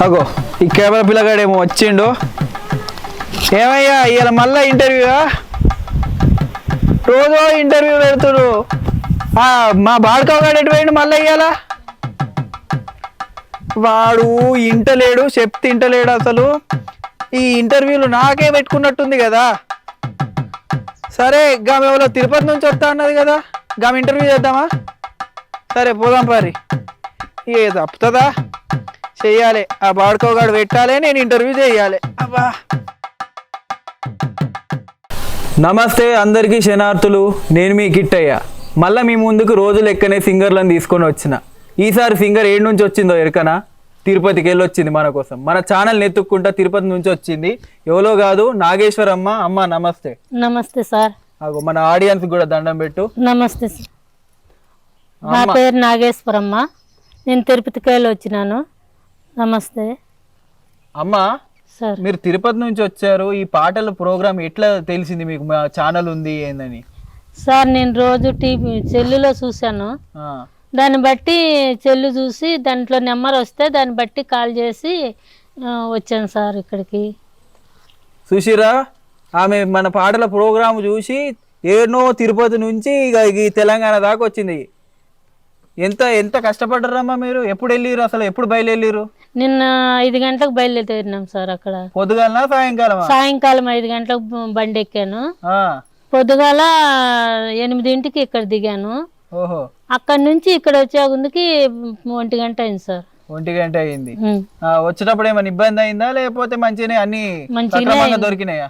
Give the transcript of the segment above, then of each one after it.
అగో ఈ కెమెరా పిల్లగాడేమో వచ్చిండు. ఏమయ్యా ఇవాళ మళ్ళా ఇంటర్వ్యూవా? రోజు ఇంటర్వ్యూ పెడుతుడు. మా బాడుకోగాడు ఎటుపోయిండు మళ్ళీ ఇవాళ? వాడు ఇంటలేడు, చెప్తే ఇంటలేడు. అసలు ఈ ఇంటర్వ్యూలు నాకే పెట్టుకున్నట్టుంది కదా. సరే గామె ఎవరో తిరుపతి నుంచి వస్తా అన్నది కదా, గామె ఇంటర్వ్యూ చేద్దామా? సరే పోదాం పారి. ఏ తప్పుతుందా? చెయ్యాలి, ఆ బాడుకోగాడు పెట్టాలి, నేను ఇంటర్వ్యూ చేయాలి. అబ్బా. నమస్తే అందరికీ శనార్థులు, నేను మీ కిట్టయ్య. మళ్ళీ మీ ముందుకు రోజు లెక్కనే సింగర్లను తీసుకొని వచ్చిన. ఈసారి సింగర్ ఏడు నుంచి వచ్చిందో ఎరకనా? తిరుపతికి వెళ్ళి వచ్చింది మన కోసం. మన ఛానల్ నెత్తుక్కుంటా తిరుపతి నుంచి వచ్చింది. ఎవరో కాదు, నాగేశ్వరమ్మ. అమ్మ నమస్తే. నమస్తే సార్. అగో మన ఆడియన్స్ కూడా దండం పెట్టు. నమస్తే సార్. నా పేరు నాగేశ్వరమ్మ, నేను తిరుపతికి వెళ్ళి వచ్చినాను. నమస్తే అమ్మ. సార్, మీరు తిరుపతి నుంచి వచ్చారు. ఈ పాటల ప్రోగ్రామ్ ఎట్లా తెలిసింది మీకు మా ఛానల్ ఉంది ఏందని? సార్ నేను రోజు టీవీ సెల్లులో చూశాను. దాన్ని బట్టి సెల్లు చూసి దాంట్లో నెంబర్ వస్తే దాన్ని బట్టి కాల్ చేసి వచ్చాను సార్ ఇక్కడికి. సుశీరా, ఆమె మన పాటల ప్రోగ్రామ్ చూసి ఏనో తిరుపతి నుంచి ఇక ఈ తెలంగాణ దాకా వచ్చింది. ఎంత ఎంత కష్టపడ్డారమ్మా మీరు? ఎప్పుడు వెళ్ళిరు? అసలు ఎప్పుడు బయలుదేరిరు? నిన్న 5 గంటలకు బయలుదేరినాం సార్. అక్కడ పొద్దుగాలనా సాయంకాలం? సాయంకాలం 5 గంటలకు బండి ఎక్కాను. పొద్దుగాల 8ంటికి ఇక్కడ దిగాను. ఓహో. అక్కడ నుంచి ఇక్కడ వచ్చే ముందుకి 1 గంట అయింది సార్. 1 గంట అయింది. వచ్చేటప్పుడు ఏమైనా ఇబ్బంది అయిందా లేకపోతే మంచిగానే అన్ని సక్రమంగా దొరికినాయా?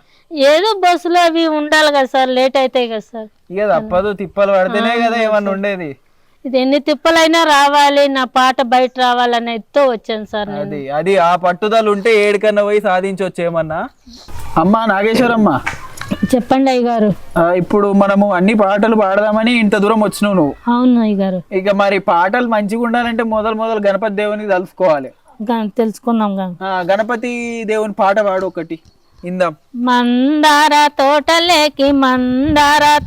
ఏదో బస్సులు అవి ఉండాలి కదా సార్, లేట్ అవుతాయి కదా సార్. ఇక తప్పదు, తిప్పలు పడితేనే కదా ఏమన్నా ఉండేది. ఇది ఎన్ని తిప్పలైనా రావాలి, నా పాట బయట రావాలనేతో వచ్చాను సార్. అది ఆ పట్టుదల ఉంటే ఏడికన్నా పోయి సాధించవచ్చు ఏమన్నా. అమ్మా నాగేశ్వరమ్మ, చెప్పండి అయ్యగారు. ఇప్పుడు మనము అన్ని పాటలు పాడదామని ఇంత దూరం వచ్చినావు నువ్వు. అవును అయ్యగారు. ఇక మరి పాటలు మంచిగా ఉండాలంటే మొదలు గణపతి దేవునికి తలుసుకోవాలి. తెలుసుకున్నాం. గణపతి దేవుని పాట పాడు ఒకటి ఇందాం. మందార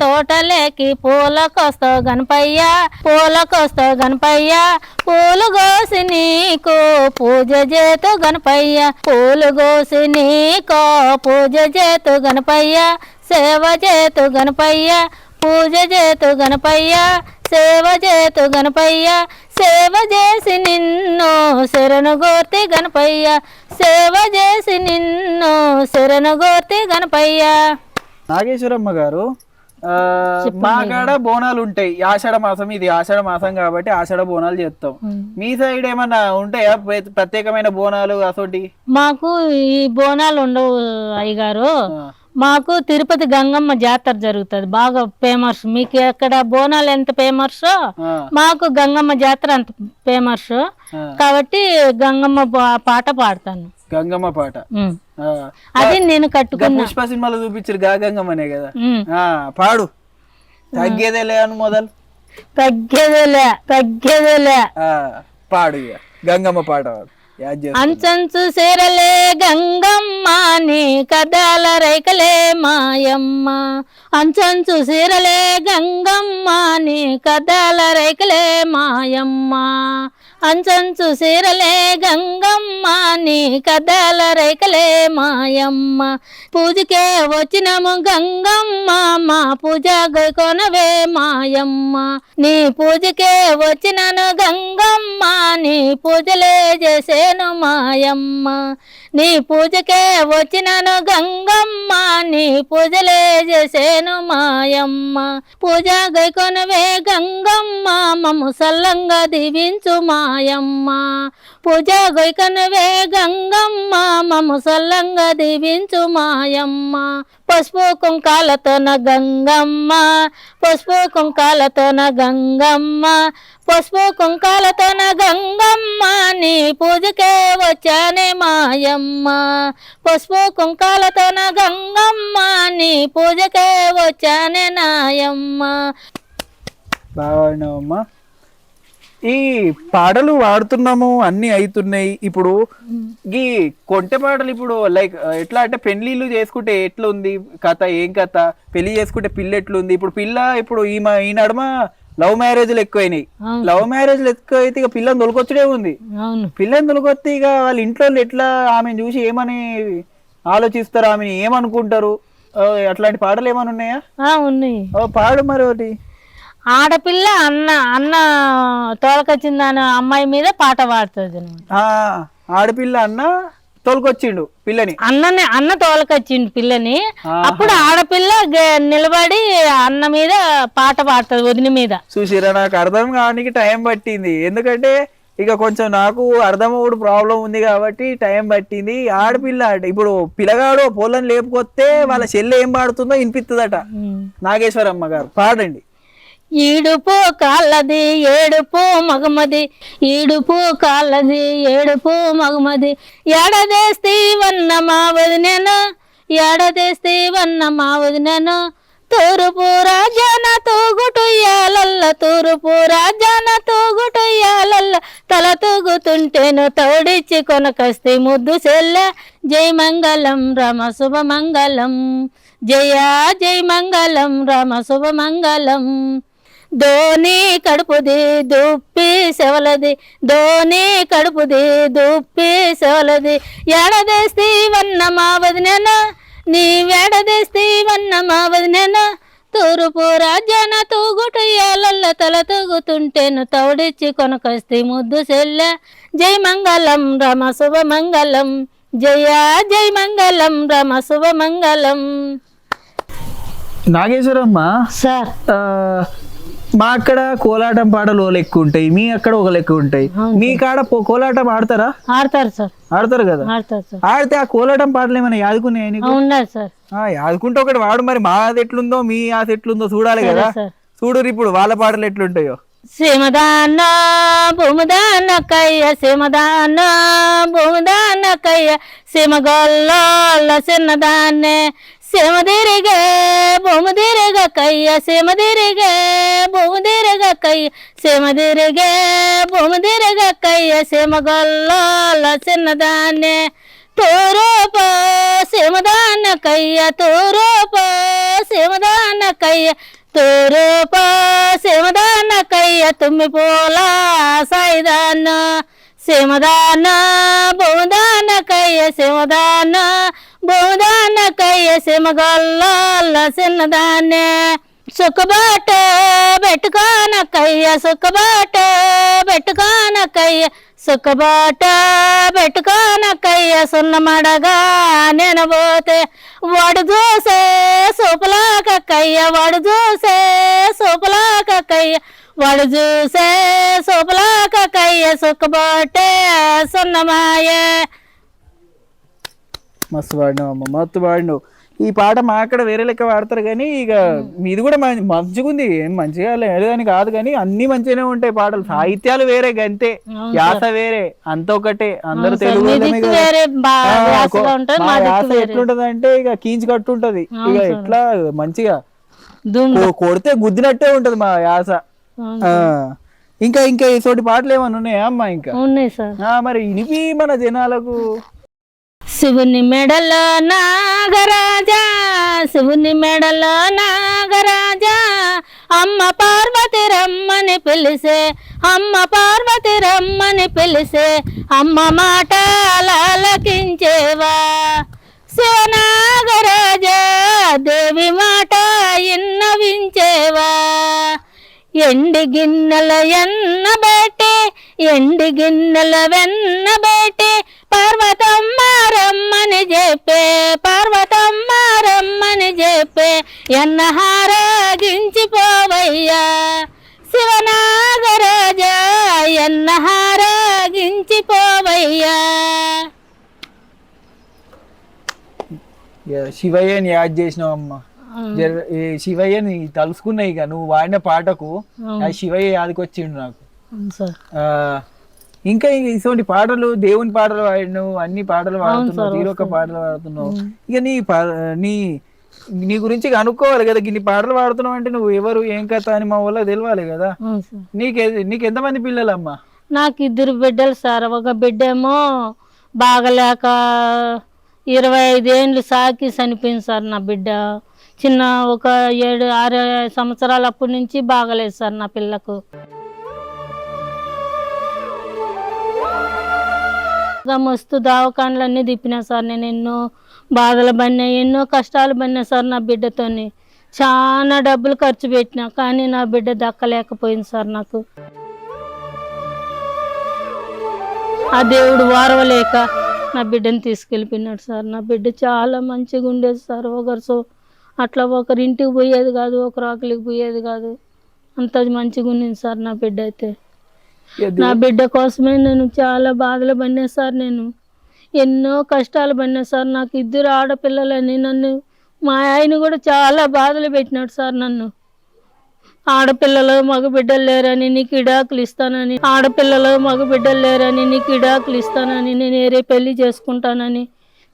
తోటలేకి పూలకొస్తావు గణపయ్య, పూలకొస్తావు గణపయ్య, పూలు కోసి నీకు పూజ చేతు గణపయ్య, పూలు కోసి నీకు పూజ చేతు గణపయ్య, సేవ చేతు గణపయ్య, పూజ చేతు గణపయ్య, సేవ చేతు గణపయ్య, సేవ చేసి నిన్ను శరణు గోర్తి గణపయ్య, సేవ చేసి నిన్ను శరణు గోర్తి గణపయ్య. నాగేశ్వరమ్మ గారు, మా కాడ బోనాలు ఉంటాయి. ఆషాఢ మాసం, ఇది ఆషాఢ మాసం కాబట్టి ఆషాఢ బోనాలు చేస్తాం. మీ సైడ్ ఏమన్నా ఉంటాయా ప్రత్యేకమైన బోనాలు అసోటి? మాకు ఈ బోనాలు ఉండవు అయ్యగారు. మాకు తిరుపతి గంగమ్మ జాతర జరుగుతుంది, బాగా ఫేమస్. మీకు ఎక్కడ బోనాలు ఎంత ఫేమస్, మాకు గంగమ్మ జాతర అంత ఫేమస్. కాబట్టి గంగమ్మ పాట పాడతాను. గంగమ్మ పాట అది నేను కట్టుకున్నా. పుష్ప సినిమాలో చూపించారు గా గంగమ్మనే కదా. పాడు. తగ్గేదేలే అని మొదలు. తగ్గేదేలే పాడు ఇక గంగమ్మ పాట. అంచంచు సేరలే గంగమ్మ నీ కదాల రైకలే మాయమ్మ, అంచంచు సేరలే గంగమ్మ నీ కదాల రైకలే మాయమ్మ, అంచంచు సీరలే గంగమ్మ నీ కదాల రైకలే మాయమ్మ, పూజకే వచ్చినము గంగమ్మ మా పూజ గైకొనవే మాయమ్మ, నీ పూజకే వచ్చినను గంగమ్మ నీ పూజలే చేసేను మాయమ్మ, నీ పూజకే వచ్చినను గంగమ్మ నీ పూజలే చేసేను మాయమ్మ, పూజ గైకొనవే గంగమ్మ మమ్ము సల్లంగా దీవించు మాయమ్మ, పూజ గైకొనవే గంగమ్మ మమ్ము సల్లంగా దీవించు మాయమ్మ, పసుపు కుంకాలతోన గంగమ్మ, పసుపు కుంకాలతోన గంగమ్మ, పసుపు కుంకాలతోన గంగమ్మ నీ పూజకే వచ్చానే మాయమ్మ, పసుపు కుంకాలతోన గంగమ్మ నీ పూజకే వచ్చానే నాయమ్మ. బాగున్నావమ్మా. ఈ పాటలు వాడుతున్నాము, అన్ని అవుతున్నాయి. ఇప్పుడు ఈ కొంటె పాటలు ఇప్పుడు లైక్ ఎట్లా అంటే పెళ్లిళ్ళు చేసుకుంటే ఎట్లా ఉంది కథ, ఏం కథ, పెళ్లి చేసుకుంటే పిల్ల ఎట్లుంది, ఇప్పుడు పిల్ల ఇప్పుడు ఈ నడుమ లవ్ మ్యారేజ్లు ఎక్కువైనాయి. అవును. లవ్ మ్యారేజ్లు ఎక్కువైతే ఇక పిల్లని తొలకొచ్చుడే ఉంది. అవును. పిల్లని తొలకొస్తే ఇక వాళ్ళ ఇంట్లో వాళ్ళు ఎట్లా ఆమెను చూసి ఏమని ఆలోచిస్తారు, ఆమెను ఏమనుకుంటారు? అట్లాంటి పాటలు ఏమైనా ఉన్నాయా? ఉన్నాయి. పాడు మరి ఒకటి. ఆడపిల్ల అన్న అన్న తోలకొచ్చిందని అమ్మాయి మీద పాట పాడుతుంది. ఆడపిల్ల అన్న తోలుకొచ్చిండు పిల్లని, అన్న తోలకొచ్చిండు పిల్లని. అప్పుడు ఆడపిల్ల నిలబడి అన్న మీద పాట పాడుతుంది, వదిన మీద. చూసిరా, నాకు అర్థం కావడానికి టైం పట్టింది. ఎందుకంటే ఇక కొంచెం నాకు అర్థమవుడు ప్రాబ్లం ఉంది కాబట్టి టైం పట్టింది. ఆడపిల్ల ఇప్పుడు పిల్లగాడు పొలం లేపుకొస్తే వాళ్ళ చెల్లె ఏం పాడుతుందో వినిపిస్తుందట. నాగేశ్వరమ్మ గారు పాడండి. ఈడుపు కాళ్ళది ఏడుపు మగమది, ఈడుపు కాళ్ళది ఏడుపు మగమది, ఎడదేస్తీవన్న మా వదినెను, ఎడదేస్తీవన్న మా వదినెను, తూర్పు రాజాన తూగుటుయ్యాలల్ల, తూర్పు రాజాన తూగుటుయ్యాలల్ల, తల తూగుతుంటేను తోడిచ్చి కొనకస్తి ముద్దు చెల్లె. జై మంగళం రామ శుభమంగళం, జయ జై మంగళం రామ శుభమంగళం. ధోని కడుపుది దుప్పి సెవలది, ధోని కడుపుది దుప్పి సెవలది, ఎడదేస్తీవన్న మా వదినెను, నీవెడదేస్తీవన్న మా వదినెను, తూర్పు రాజాన తూగుటుయ్యాలల్ల, తల తూగుతుంటేను తౌడిచ్చి కొనకస్తి ముద్దు చెల్లె. జై మంగళం రమ శుభమంగళం, జయ జై మంగళం రమ శుభమంగళం. నాగేశ్వరమ్మ సార్, మా అక్కడ కోలాటం పాటలు ఓ లెక్క ఉంటాయి, మీ అక్కడ ఒక లెక్క ఉంటాయి. మీ కాడ కోలాటం ఆడతారా? ఆడతారు సార్. ఆడతారు కదా. ఆడతారు సార్. ఆడితే ఆ కోలాటం పాటలు ఏమైనా యాదుకున్నాయి నీకు? ఉన్నారు సార్. యాదుకుంటే ఒకటి వాడు. మరి మా ఆది ఎట్లుందో మీ ఆది ఎట్లుందో చూడాలి కదా. చూడు ఇప్పుడు వాళ్ళ పాటలు ఎట్లుంటాయో. శ్రీమదాన్న భూమిదాన్న కయ్య, శ్రీమదాన్న భూమిదాన్న కయ్య, శ్రీమగొల్ల చిన్నదాన్నే, శ్రీమదిరిగే భూమిదిరిగ కయ్య, శ్రీమదిరిగే భూమిదిరిగ కయ్య, శ్రీమదిరిగే భూమిదిరిగ కయ్య, శ్రీమగొల్ల చిన్నదాన్నే, తూరూప శ్రీమదాన్న కయ్య, తూరూప శ్రీమదాన్న కయ్య, తూరూప శ్రీమదాన్న కయ్య, తుమ్మి పూల సాయిదాన్న, శ్రీమదాన్న భూమిదాన్న కయ్య, శ్రీమదాన్న భూమిదాన్న కయ్య, శ్రీమగొల్ల చిన్నదాన్నే, సుఖబాట పెట్టుకోన కయ్య, సుఖబాట పెట్టుకోన కయ్య, సుఖబాట పెట్టుకోన కయ్య, సున్నమడగా నేను పోతే వాడు చూసే సూపలాక కయ్య, వాడు చూసే సూపలాక కయ్య, వాడు చూసే సూపలాక కయ్య, సుఖబాటే సున్నమాయే. మస్తు పాడినావు అమ్మ, మస్తు పాడినావు. ఈ పాట మా అక్కడ వేరే లెక్క పాడతారు కానీ ఇక మీది కూడా మంచిగా ఉంది. ఏం మంచిగా లేదని కాదు కానీ అన్ని మంచిగానే ఉంటాయి పాటలు. సాహిత్యాలు వేరే గంతే, యాస వేరే, అంత ఒకటే. అందరూ తెలుగు యాస ఎట్లుంటది అంటే ఇక కీంచి కట్టుంటది. ఇక ఎట్లా మంచిగా కొడితే గుద్దినట్టే ఉంటది మా యాస. ఇంకా ఇంకా ఇటువంటి పాటలు ఏమన్నా ఉన్నాయా అమ్మా? ఇంకా ఉన్నాయి సార్. మరి ఇనిపి మన జనాలకు. శివుని మెడలో నాగరాజా, శివుని మెడలో నాగరాజా, అమ్మ పార్వతి రమ్మని పిలిసే, అమ్మ పార్వతి రమ్మని పిలిసే, అమ్మ మాట ఆలకించేవా, శివనాగరాజా దేవి మాట ఇన్నవించేవా, ఎండి గిన్నెల ఎన్నబెట్టి, ఎండి గిన్నెల వెన్నబెట్టి, పార్వతమ్మ రమ్మని చెప్పే, పార్వతమ్మ రమ్మని చెప్పే, ఎన్నహారాగించిపోవయ్యా, శివనాగరాజా ఎన్నహారాగించిపోవయ్యా. శివయ్యని యాడ్ చేసినావు అమ్మ. శివయ్యని తలుసుకున్నాయి ఇక నువ్వు వాడిన పాటకు శివయ్య యాదకొచ్చిండు నాకు. ఇంకా ఇటువంటి పాటలు, దేవుని పాటలు వాడినావు, అన్ని పాటలు పాడుతున్నావు, తీరొక్క పాటలు పాడుతున్నావు. ఇక నీ నీ గురించి అనుకోవాలి కదా. ఇన్ని పాటలు పాడుతున్నావు అంటే నువ్వు ఎవరు, ఏం కథ అని మా వాళ్ళకి తెలియాలి కదా. నీకు ఎంతమంది పిల్లలమ్మా? నాకు 2 బిడ్డలు సార్. ఒక బిడ్డేమో బాగలేక 25 ఏండ్లు సాకి చనిపోయింది సార్ నా బిడ్డ. చిన్న ఒక 7-6 సంవత్సరాల అప్పటి నుంచి బాగలేదు సార్ నా పిల్లకు. మస్తు దవాఖానలన్నీ తిప్పినా సార్, నేను ఎన్నో బాధలు పడినా, ఎన్నో కష్టాలు పడినా సార్ నా బిడ్డతోని. చాలా డబ్బులు ఖర్చు పెట్టినా కానీ నా బిడ్డ దక్కలేకపోయింది సార్ నాకు. ఆ దేవుడు వారవలేక నా బిడ్డని తీసుకెళ్ళిపోయినాడు సార్. నా బిడ్డ చాలా మంచిగా ఉండేది సార్. అట్లా ఒకరి ఇంటికి పోయేది కాదు, ఒకరు ఆకలికి పోయేది కాదు, అంత మంచిగా ఉండింది సార్ నా బిడ్డ అయితే. నా బిడ్డ కోసమే నేను చాలా బాధలు పడినా సార్, నేను ఎన్నో కష్టాలు పడినా సార్. నాకు 2 ఆడపిల్లలని నన్ను మా ఆయన కూడా చాలా బాధలు పెట్టినాడు సార్ నన్ను. ఆడపిల్లలు మగబిడ్డలు లేరని నీకు ఇడాకులు ఇస్తానని, ఆడపిల్లలు మగబిడ్డలు లేరని నీకు ఇడాకులు ఇస్తానని, నేను ఏరే పెళ్లి చేసుకుంటానని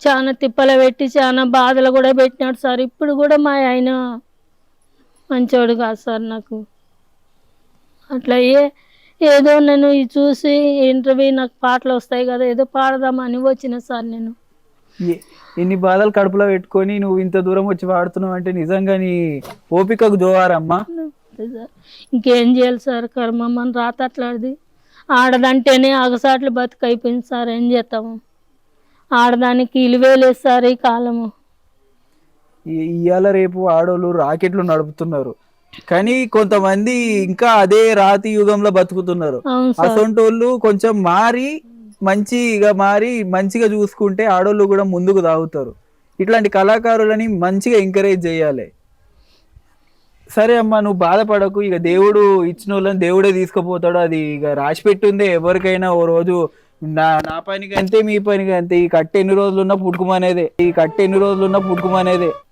చాలా తిప్పలు పెట్టి చాలా బాధలు కూడా పెట్టినాడు సార్. ఇప్పుడు కూడా మా ఆయన మంచోడు కాదు సార్ నాకు. అట్లా ఏదో నేను చూసి ఇంటర్వ్యూ నాకు పాటలు వస్తాయి కదా, ఏదో పాడదామని వచ్చిన సార్ నేను. ఎన్ని బాధలు కడుపులో పెట్టుకొని నువ్వు ఇంత దూరం వచ్చి పాడుతున్నావు అంటే నిజంగా నీ ఓపికకు జోహారమ్మా. ఇంకేం చేయాలి సార్, కర్మమ్మని రాత అట్లాడిది. ఆడదంటేనే అగసాట్లు బతుకు అయిపోయింది సార్, ఏం చేస్తాము. ఆడదానికి ఇలువే లేదు సార్ ఈ కాలము. ఇవాళ రేపు ఆడోళ్ళు రాకెట్లు నడుపుతున్నారు, కానీ కొంతమంది ఇంకా అదే రాతి యుగంలో బతుకుతున్నారు. అసొంటి వాళ్ళు కొంచెం మంచిగా చూసుకుంటే ఆడోళ్ళు కూడా ముందుకు తాగుతారు. ఇట్లాంటి కళాకారులని మంచిగా ఎంకరేజ్ చేయాలి. సరే అమ్మా, నువ్వు బాధపడకు. ఇక దేవుడు ఇచ్చిన వాళ్ళని దేవుడే తీసుకుపోతాడు. అది ఇక రాసి పెట్టిందే ఎవరికైనా ఓ రోజు. నా పనికి అంతే, మీ పనికి అంతే. ఈ కట్ట ఎన్ని రోజులున్నా పుట్టుకుమనేదే.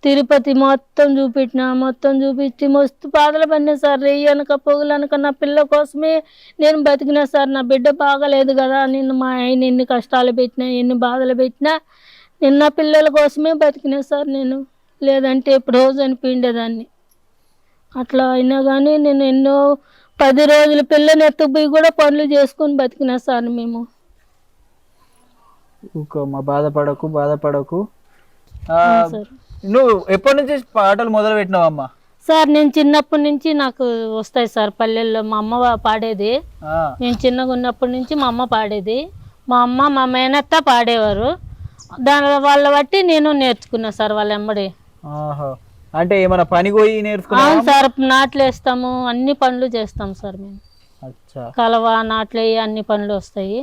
తిరుపతి మొత్తం చూపించి మస్తు బాధలు పడినా సార్. రేయనక పొగులనక నా పిల్ల కోసమే నేను బతికినా సార్. నా బిడ్డ బాగలేదు కదా, నిన్ను మా ఆయన ఎన్ని కష్టాలు పెట్టినా, ఎన్ని బాధలు పెట్టినా నిన్న పిల్లల కోసమే బతికినా సార్ నేను. లేదంటే ఎప్పుడో చనిపోయిండేదాన్ని. అట్లా అయినా కానీ నేను ఎన్నో 10 రోజులు పిల్లని ఎత్తుకుపోయి కూడా పనులు చేసుకొని బతికినా సార్ మేము. బాధపడకు. నువ్వు ఎప్పటి నుంచి పాటలు మొదలు పెట్టినావమ్మా? సార్ నేను చిన్నప్పటి నుంచి నాకు వస్తాయి సార్. పల్లెల్లో మా అమ్మ పాడేది. నేను చిన్నగా ఉన్నప్పటి నుంచి మా అమ్మ పాడేది. మా అమ్మ మా మేనత్త పాడేవారు. దాని వాళ్ళ బట్టి నేను నేర్చుకున్నా సార్ వాళ్ళ వెంబడి. అంటే ఏమైనా పని పోయి నేర్చుకున్నా? అవును సార్, నాట్లు వేస్తాము, అన్ని పనులు చేస్తాం సార్ మేము. కలవ నాట్లు అన్ని పనులు వస్తాయి.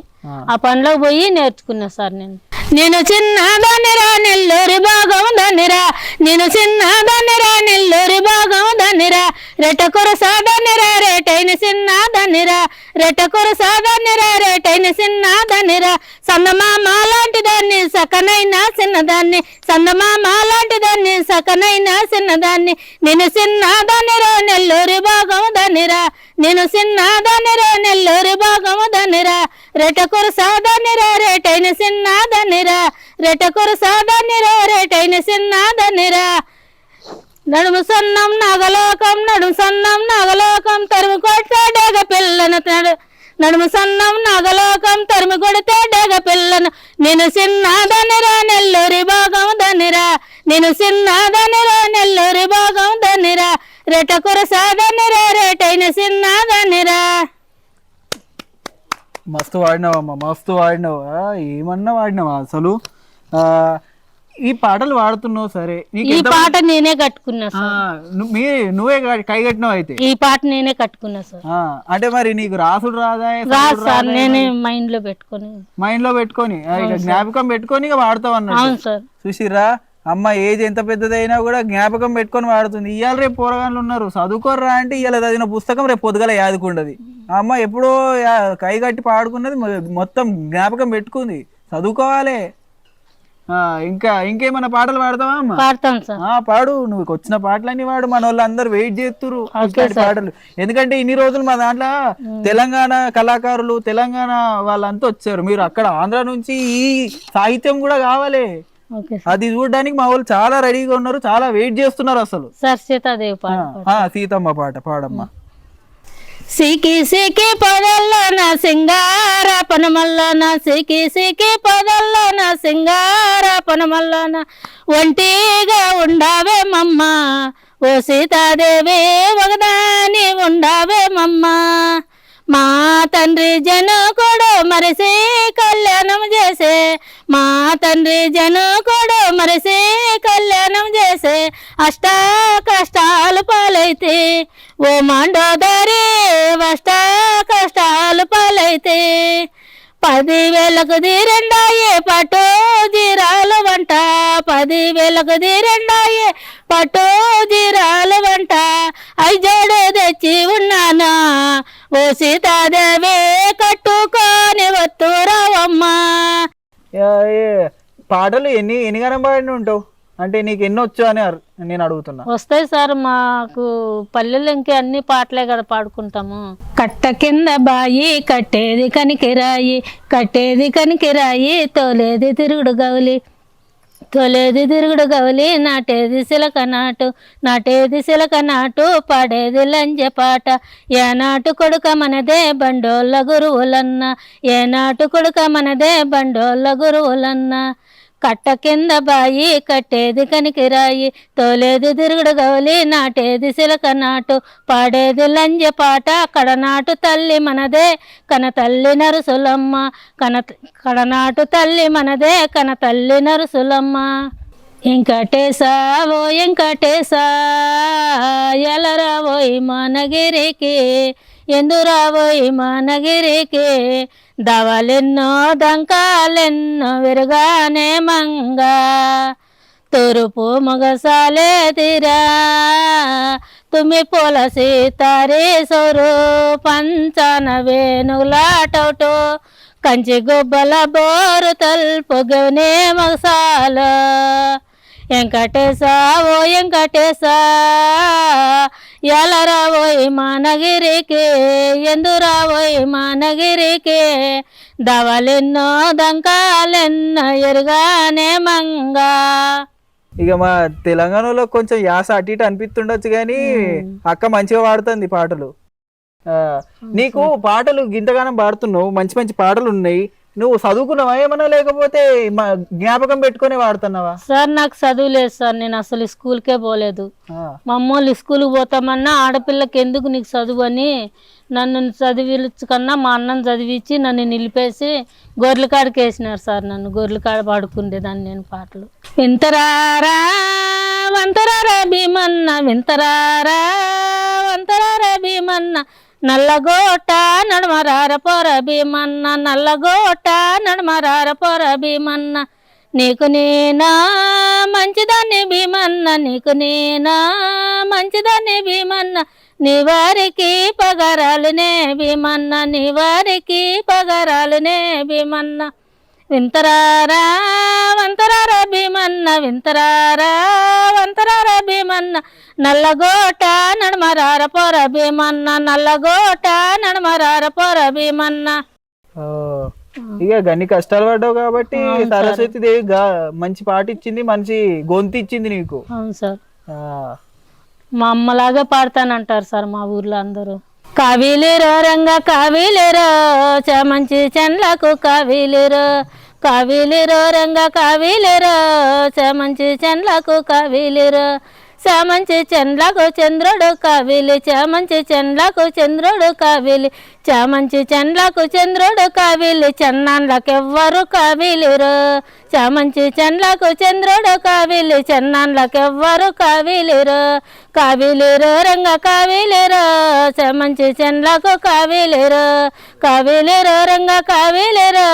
ఆ పనులకు పోయి నేర్చుకున్నా సార్ నేను. నేను చిన్నదానిరా నెల్లూరి భాగం దానిరా, నేను చిన్నదానిరా నెల్లూరి భాగం దానిరా, రెట్టకొర సాదానిరా రేటైన చిన్నదానిరా, రెట్టకొర సాదానిరా రేటైన చిన్నదానిరా, సందమామ లాంటి దాన్ని సకనైన చిన్నదాన్ని, సందమామ లాంటి దాన్ని సకనైన చిన్నదాన్ని, నేను చిన్నదానిరా నెల్లూరి భాగం దానిరా, నేను చిన్నదానిరా నెల్లూరి భాగం దానిరా, రెట్టకొర సాదానిరా రేటైన చిన్నదానిరా, రెట్టకొర సాదానిరా రేటైన చిన్నదానిరా, నడుము సన్నం నాగలోకం తరుము కొడితే డేగ పిల్లను, నడుము సన్నం నాగలోకం తరుము కొడితే డేగ పిల్లను, నేను చిన్నదానిరా నెల్లూరి భాగం దానిరా, నేను చిన్నదానిరా నెల్లూరి భాగం దానిరా, రెట్టకొర సాదానిరా రేటైన చిన్నదానిరా. మస్తు వాడినావమ్మా, మస్తు వాడినావు. ఏమన్నా వాడినావా అసలు? ఈ పాటలు వాడుతున్నావు సరే, ఈ పాట నేనే కట్టుకున్నా నువ్వే కై కట్టినావు అయితే? ఈ పాట నేనే కట్టుకున్నా సార్. అంటే మరి నీకు రాసుడు రాదా? రాదు సార్, నేనే మైండ్ లో పెట్టుకొని జ్ఞాపకం పెట్టుకొని ఇక వాడతావు అన్నట్టు. చూసిరా అమ్మ, ఏజ్ ఎంత పెద్దదైనా కూడా జ్ఞాపకం పెట్టుకొని వాడుతుంది. ఇవాళ రేపు పోరగాళ్ళు ఉన్నారు, చదువుకోర్రా అంటే ఇవాళ చదివిన పుస్తకం రేపు పొద్దుగల యాదుకుండదు. అమ్మ ఎప్పుడో కై కట్టి పాడుకున్నది మొత్తం జ్ఞాపకం పెట్టుకుంది. చదువుకోవాలి. ఇంకేమైనా పాటలు పాడతావా అమ్మ? పాడతాను సార్. పాడు, నువ్వు వచ్చిన పాటలన్నీ వాడు. మన వాళ్ళు అందరు వెయిట్ చేస్తున్నారు పాటలు. ఎందుకంటే ఇన్ని రోజులు మా దాంట్లో తెలంగాణ కళాకారులు, తెలంగాణ వాళ్ళంతా వచ్చారు. మీరు అక్కడ ఆంధ్ర నుంచి ఈ సాహిత్యం కూడా కావాలి, అది చూడడానికి మా వాళ్ళు చాలా రెడీగా ఉన్నారు, చాలా వెయిట్ చేస్తున్నారు అసలు. సార్ సీతాదేవి సీతమ్మ పాట పాడమ్మా. సికి సికి పొదల్లో నా సింగార పనమల్లోన, సికి సికి పొదల్లో నా సింగార పనమల్లోన, ఒంటిగా ఉండావేమమ్మా ఓ సీతాదేవి ఒకదాని ఉండావేమమ్మా మా తండ్రి జనకుడు మరిసి కళ్యాణం చేసే మా తండ్రి జనకుడు మరిసి కళ్యాణం చేసే అష్ట కష్టాలు పాలైతే ఓ మండోదరి అష్ట కష్టాలు పాలైతే 10,000కు దీరెండాయే పట్టు జీరాలు వంట 10,000కు దీరెండాయే పట్టు జీరాలు వంట ఐజోడు తెచ్చి ఉన్నానా ఓ సీతాదేవి కట్టుకొని వత్తురావమ్మా. పాటలు ఎన్ని గానం పాడిన ఉంటావు అంటే నీకు ఎన్ని వచ్చు అని నేను అడుగుతున్నా. వస్తాయి సార్, మాకు పల్లెలు ఇంకే అన్ని పాటలే కదా పాడుకుంటాము. కట్ట కింద బాయి కట్టేది కనికిరాయి కట్టేది కనికిరాయి తోలేది తిరుగుడు గౌలి తొలేది తిరుగుడు గౌలి నాటేది సిలక నాటు నాటేది సిలక నాటు పాడేది లంజ పాట ఏనాటు కొడుక మనదే బండోళ్ళ గురువులన్న ఏనాటు కొడుక మనదే బండోళ్ళ గురువులన్న కట్ట కింద బాయి కట్టేది కనికిరాయి తోలేది తిరుగుడు గౌలి నాటేది సిలక నాటు పాడేది లంజ పాట కడనాటు తల్లి మనదే కన తల్లి నరుసులమ్మ కడనాటు తల్లి మనదే కన తల్లి నరుసులమ్మ. వెంకటేశా ఓ వెంకటేశా ఎలరావోయ్ మనగిరికి ఎందురావోయ్ మనగిరికి దవలెన్నో దంకాలెన్నో విరగానే మంగా తూర్పు మొగసాలే తీరా తుమ్మి పూల సీతారే సోరు పంచాన వేణులాటోటో కంచి గుబ్బల బోరు తల్పు గవనే మగసాల వెంకటేశా ఓ వెంకటేశా ఎలరావోయ్ మనగిరికి ఎందురావోయ్ మనగిరికి దవలెన్నో దంకాలెన్నో ఎరుగానే మంగా. ఇక మా తెలంగాణలో కొంచెం యాస అటు ఇటు అనిపిస్తుండొచ్చు కానీ అక్క మంచిగా పాడుతుంది పాటలు. నీకు పాటలు గింతగానం పాడుతున్నావు, మంచి మంచి పాటలు ఉన్నాయి. నువ్వు చదువుకున్నావా ఏమన్నా లేకపోతే జ్ఞాపకం పెట్టుకుని వాడుతున్నావా? సార్ నాకు చదువు లేదు సార్, నేను అసలు స్కూల్కే పోలేదు. మా అమ్మోళ్ళు స్కూల్కి పోతామన్నా ఆడపిల్లకి ఎందుకు నీకు చదువు అని నన్ను చదివించకన్నా మా అన్నను చదివించి నన్ను నిలిపేసి గొర్రెల కాడికి వేసినారు సార్. నన్ను గొర్రెల కాడ పాడుకుండేదాన్ని నేను పాటలు. వింతరారా వంతరారా భీమన్న వింతరారా వంతరారా భీమన్న నల్లగోట నడమరార పొర భీమన్న నల్లగోట నడమరార పొర భీమన్న నీకు నేనా మంచిదాన్ని భీమన్న నీకు నేనా మంచిదాన్ని భీమన్న నీ వారికి పగరాలునే భీమన్న నీ వారికి పగరాలునే భీమన్న వింతరారా వంతరారా భీమన్న వింతరారా వంతరారా భీమన్న నల్లగోట నడమరార పొర భీమన్న నల్లగోట నడమరార పొర భీమన్న. ఇక గన్ని కష్టాలు పడ్డావు కాబట్టి సరస్వతి దేవి మంచి పాట ఇచ్చింది, మంచి గొంతు ఇచ్చింది నీకు. అవును సార్, మా అమ్మలాగా పాడతానంటారు సార్ మా ఊర్లో అందరూ. కావిలిరో రంగ కావిలిరో మంచి చెన్లకు కావిలిరో కావిలిరో రంగ కావిలిరో మంచి చెన్లకు కావిలిరో చామంచి చెండ్లకు చంద్రుడు కావిలి చామంచి చెండ్లకు చంద్రుడు కావిలి చామంచి చెండ్లకు చంద్రుడు కావిలి చెన్నాన్లకెవ్వరు కావిలిరు చామంచి చెండ్లకు చంద్రుడు కావిలి చెన్నాన్లకెవ్వరు కావిలిరు కావిలిరు రంగ కావిలిరు చామంచి చెండ్లకు కావిలిరు కావిలిరు రంగ కావిలిరు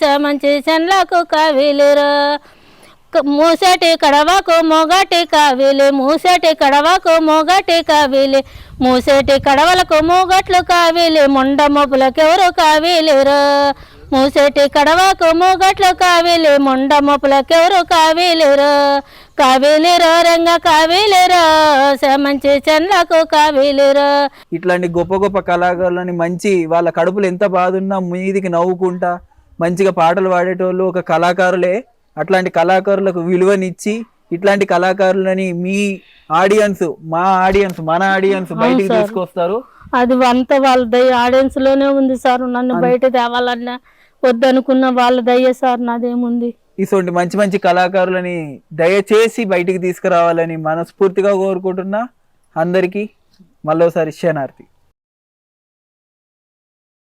చామంచి చెండ్లకు కావిలిరు మూసటి కడవకు మొగటి కావిలి మూసటి కడవకు మొగటి కావిలి మూసేటి కడవలకు మూగట్లు కావిలి ముండ మొప్పులకెవరు కావిలిరు మూసేటి కడవకు మూగట్లు కావిలి ముండ మొప్పులకెవరు కావిలిరు కావిలిరు రంగ కావిలిరు మంచి చెన్లకు కావిలిరు. ఇట్లాంటి గొప్ప గొప్ప కళాకారులని మంచి వాళ్ళ కడుపులు ఎంత బాధ ఉన్నా మీదికి నవ్వుకుంటా మంచిగా పాటలు పాడేటోళ్ళు ఒక కళాకారులే. అట్లాంటి కళాకారులకు విలువనిచ్చి ఇట్లాంటి కళాకారులని మీ ఆడియన్స్ మన ఆడియన్స్ బయటికి తీసుకొస్తారు. అది అంత వాళ్ళ ఆడియన్స్ లోనే ఉంది సార్. నన్ను బయట తేవాలన్నా వద్దనుకున్న వాళ్ళ దయ్య సార్, నాదేముంది. ఇటువంటి మంచి మంచి కళాకారులని దయచేసి బయటికి తీసుకురావాలని మనస్ఫూర్తిగా కోరుకుంటున్నా. అందరికీ మళ్ళోసారి శనార్థి.